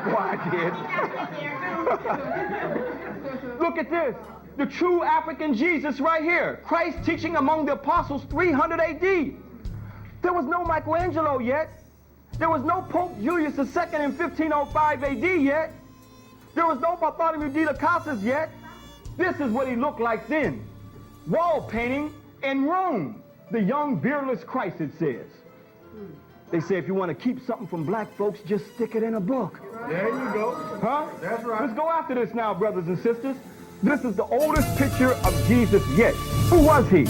Boy, I did. Look at this. The true African Jesus right here. Christ teaching among the apostles 300 AD. There was no Michelangelo yet. There was no Pope Julius II in 1505 AD yet. There was no Bartholomew de las Casas yet. This is what he looked like then. Wall painting in Rome. The young beardless Christ, it says. They say if you want to keep something from black folks, just stick it in a book. There you go. Huh? That's right. Let's go after this now, brothers and sisters. This is the oldest picture of Jesus yet. Who was he?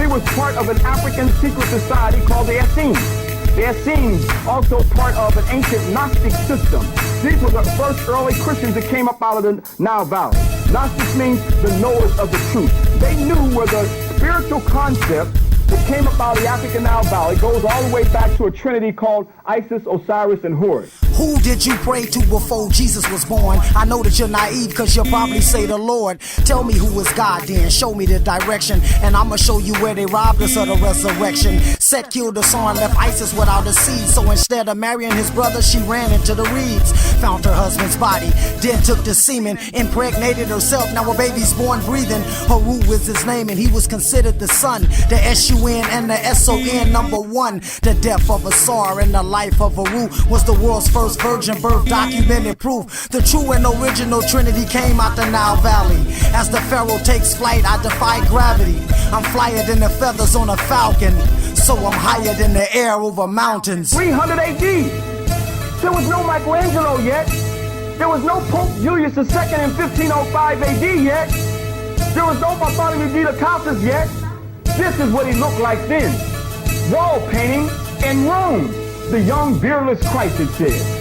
He was part of an African secret society called the Essenes. The Essenes, also part of an ancient Gnostic system. These were the first early Christians that came up out of the Nile Valley. Gnostics means the knowers of the truth. They knew where the spiritual concept that came up out of the African Nile Valley goes all the way back to a trinity called Isis, Osiris, and Horus. Who did you pray to before Jesus was born? I know that you're naive because you'll probably say the Lord. Tell me who is God then, show me the direction, and I'ma show you where they robbed us of the resurrection. Set killed the son, left Isis without a seed, so instead of marrying his brother, she ran into the reeds. Found her husband's body, then took the semen, impregnated herself, now a baby's born breathing. Haru is his name and he was considered the son, the S-U-N and the S-O-N, number one. The death of Asar and the life of Haru was the world's first virgin birth, documented proof. The true and original Trinity came out the Nile Valley. As the Pharaoh takes flight, I defy gravity. I'm flyer than the feathers on a falcon, so I'm higher than the air over mountains. 300 AD. There was no Michelangelo yet. There was no Pope Julius II in 1505 AD yet. There was no Bartholomew de las Casas yet. This is what he looked like then. Wall painting in Rome. The young beardless Christ, it says.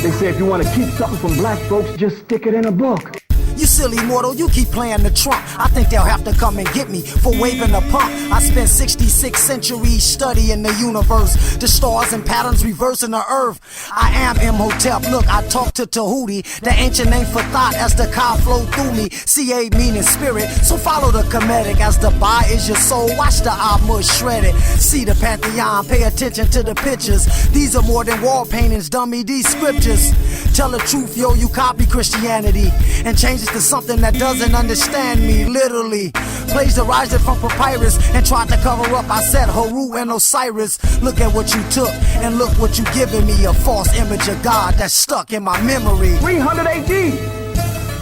They say if you want to keep something from black folks, just stick it in a book. You silly mortal, you keep playing the trump. I think they'll have to come and get me for waving a pump. I spent 66 centuries studying the universe, the stars and patterns reversing the earth. I am Imhotep. Look, I talk to Tahuti, the ancient name for thought as the Ka flow through me. Ca meaning spirit, so follow the Kemetic as the Ba is your soul. Watch the Amush shredded. See the pantheon, pay attention to the pictures. These are more than wall paintings, dummy, these scriptures. Tell the truth, yo, you copy Christianity and change it to something that doesn't understand me, literally. Plagiarized it from papyrus and tried to cover up. I said Haru and Osiris. Look at what you took and look what you giving me, a false image of God that's stuck in my memory. 300 AD.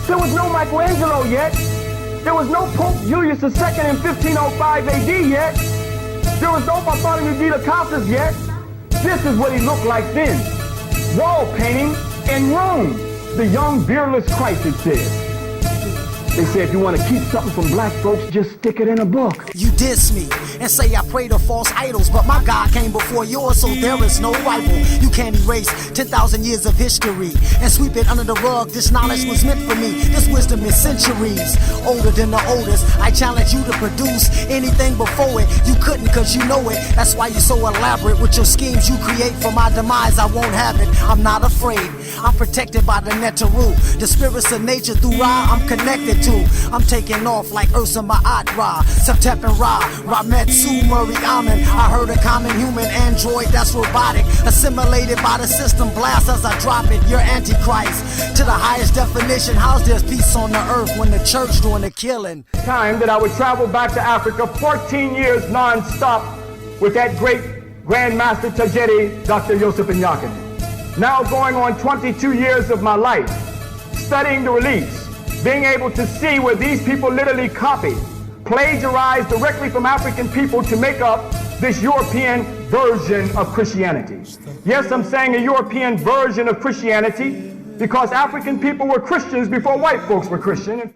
There was no Michelangelo yet. There was no Pope Julius II in 1505 AD yet. There was no Bartholomew de las Casas yet. This is what he looked like then. Wall painting in Rome. The young beardless Christ, it says. They say if you want to keep something from black folks, just stick it in a book. You diss me and say I pray to false idols, but my God came before yours, so there is no rival. You can't erase 10,000 years of history and sweep it under the rug. This knowledge was meant for me. This wisdom is centuries older than the oldest. I challenge you to produce anything before it. You couldn't cause you know it. That's why you're so elaborate with your schemes you create for my demise. I won't have it. I'm not afraid. I'm protected by the Netaru. The spirits of nature through Ra I'm connected to. I'm taking off like Ursa Ma'at Ra, Septep and Ra, Rametsu Murray Amen. I heard a common human android that's robotic, assimilated by the system blast as I drop it. You're Antichrist to the highest definition. How's there peace on the earth when the church doing the killing? Time that I would travel back to Africa 14 years non-stop with that great Grand Master Tajedi, Dr. Yosef Nyakane. Now going on 22 years of my life, studying the reliefs, being able to see where these people literally copied, plagiarized directly from African people to make up this European version of Christianity. Yes, I'm saying a European version of Christianity because African people were Christians before white folks were Christian.